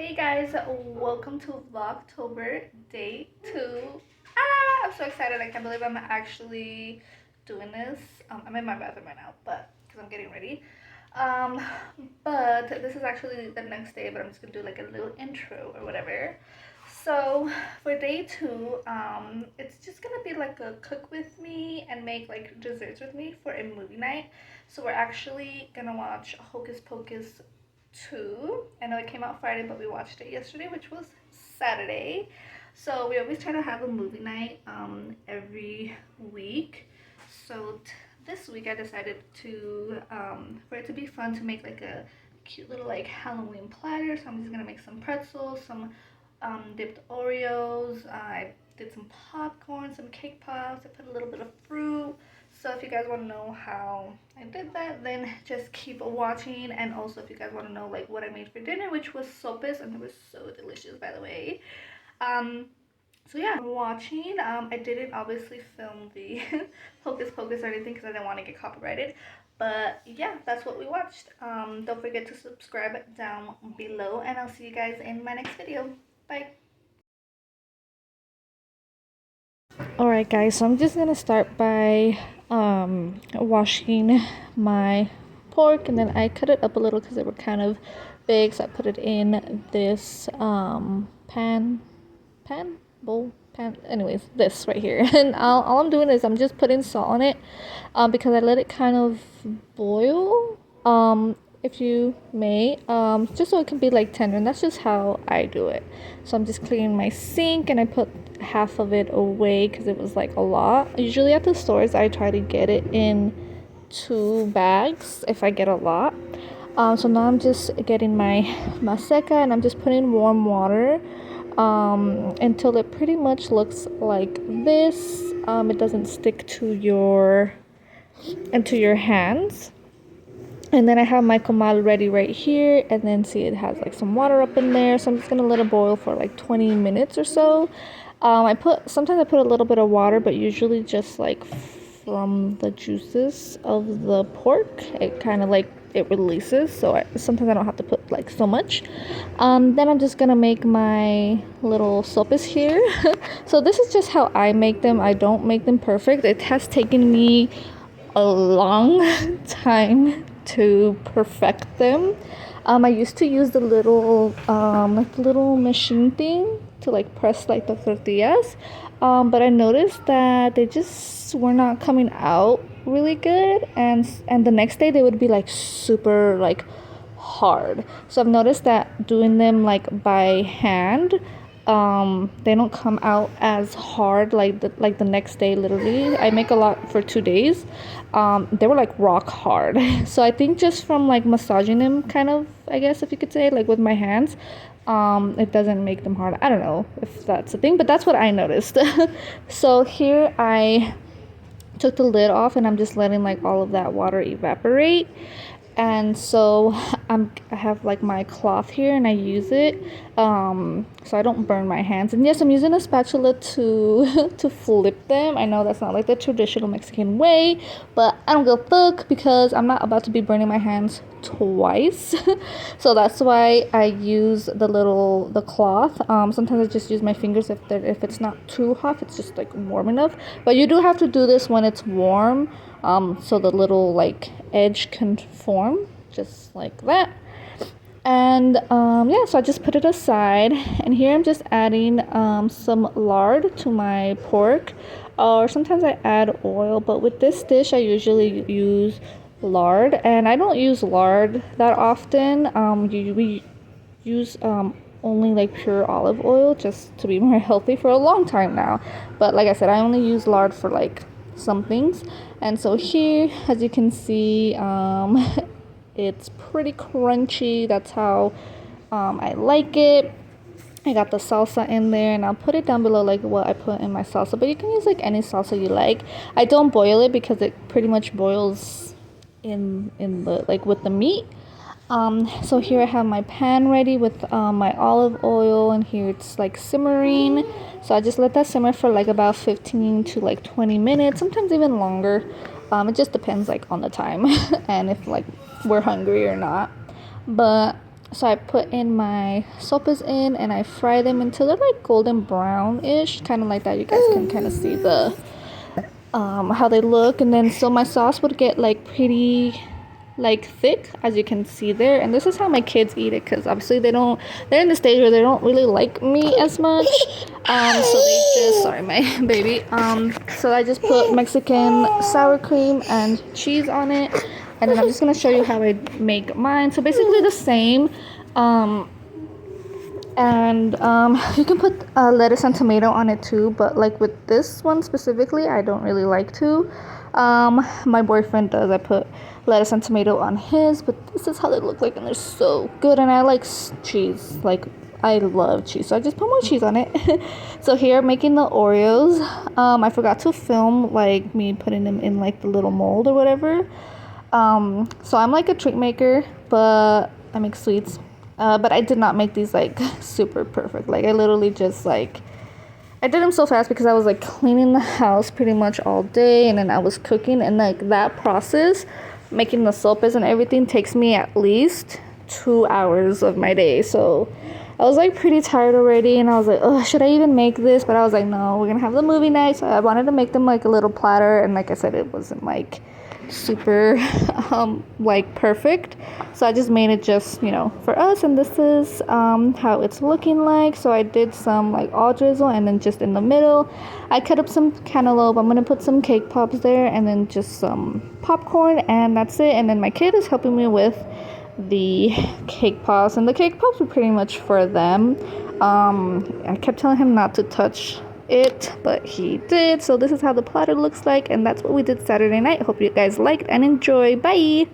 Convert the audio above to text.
Hey guys, welcome to Vlogtober day 2. I'm so excited. I can't believe I'm actually doing this. I'm in my bathroom right now, but because I'm getting ready. Um, but this is actually the next day, but I'm just gonna do like a little intro or whatever. So for day 2, it's just gonna be like a cook with me and make like desserts with me for a movie night. So we're actually gonna watch Hocus Pocus 2. I know it came out Friday, but we watched it yesterday, which was Saturday. So we always try to have a movie night every week. So this week I decided to for it to be fun to make like a cute little like Halloween platter. So I'm just gonna make some pretzels, some dipped Oreos. I did some popcorn, some cake pops. I put a little bit of fruit. So if you guys want to know how I did that, then just keep watching. And also if you guys want to know like what I made for dinner, which was sopes, and it was so delicious, by the way. Um, so yeah, I'm watching. I didn't obviously film the Hocus Pocus or anything because I didn't want to get copyrighted. But yeah, that's what we watched. Don't forget to subscribe down below, and I'll see you guys in my next video. Bye. Alright guys, so I'm just gonna start by washing my pork, and then I cut it up a little because they were kind of big, so I put it in this pan, anyways, this right here. And all I'm doing is I'm just putting salt on it because I let it kind of boil, if you may, just so it can be like tender, and that's just how I do it. So I'm just cleaning my sink, and I put half of it away because it was like a lot. Usually at the stores I try to get it in 2 bags if I get a lot. So now I'm just getting my maseca, and I'm just putting warm water until it pretty much looks like this. It doesn't stick to your hands. And then I have my comal ready right here, and then see it has like some water up in there, so I'm just gonna let it boil for like 20 minutes or so. Sometimes I put a little bit of water, but usually just like from the juices of the pork, it kind of like it releases, so sometimes I don't have to put like so much. Then I'm just gonna make my little sopes here. So this is just how I make them. I don't make them perfect. It has taken me a long time to perfect them. I used to use the little like the little machine thing to like press like the tortillas, but I noticed that they just were not coming out really good, and the next day they would be like super like hard. So I've noticed that doing them like by hand, they don't come out as hard like the next day. Literally, I make a lot for 2 days. They were like rock hard. So I think just from like massaging them, kind of, I guess if you could say, like with my hands, it doesn't make them hard. I don't know if that's a thing, but that's what I noticed. So here I took the lid off, and I'm just letting like all of that water evaporate. And so I have like my cloth here, and I use it so I don't burn my hands. And yes, I'm using a spatula to to flip them. I know that's not like the traditional Mexican way, but I don't give a fuck because I'm not about to be burning my hands twice. So that's why I use the cloth. Sometimes I just use my fingers if it's not too hot, if it's just like warm enough. But you do have to do this when it's warm, so the little like edge can form just like that. And yeah, so I just put it aside, and here I'm just adding some lard to my pork, or sometimes I add oil, but with this dish I usually use lard, and I don't use lard that often. We use only like pure olive oil just to be more healthy for a long time now. But like I said, I only use lard for like some things. And so here, as you can see, it's pretty crunchy. That's how I like it. I got the salsa in there, and I'll put it down below like what I put in my salsa, but you can use like any salsa you like. I don't boil it because it pretty much boils in the like with the meat. So here I have my pan ready with my olive oil, and here it's like simmering. So I just let that simmer for like about 15 to like 20 minutes, sometimes even longer. It just depends like on the time and if like we're hungry or not. But So I put in my sopes in and I fry them until they're like golden brown-ish, kind of like that. You guys can kind of see the how they look. And then so my sauce would get like pretty like thick, as you can see there. And this is how my kids eat it, because obviously they're in the stage where they don't really like me as much. So they just, sorry, my baby, so I just put Mexican sour cream and cheese on it. And then I'm just gonna show you how I make mine. So basically the same. You can put lettuce and tomato on it too, but like with this one specifically, I don't really like to. My boyfriend does. I put lettuce and tomato on his, but this is how they look like, and they're so good. And I like cheese, like I love cheese, so I just put more cheese on it. So here I'm making the Oreos. I forgot to film like me putting them in like the little mold or whatever. So I'm like a treat maker, but I make sweets. But I did not make these like super perfect. Like I literally just like, I did them so fast because I was like cleaning the house pretty much all day, and then I was cooking, and like that process, making the sopes and everything, takes me at least 2 hours of my day. So I was like pretty tired already, and I was like, oh, should I even make this? But I was like, no, we're gonna have the movie night. So I wanted to make them like a little platter, and like I said, it wasn't like super like perfect, so I just made it just, you know, for us. And this is how it's looking like. So I did some like all drizzle, and then just in the middle I cut up some cantaloupe. I'm gonna put some cake pops there, and then just some popcorn, and that's it. And then my kid is helping me with the cake pops, and the cake pops were pretty much for them. I kept telling him not to touch it, but he did. So this is how the platter looks like, and that's what we did Saturday night. Hope you guys liked and enjoy. Bye.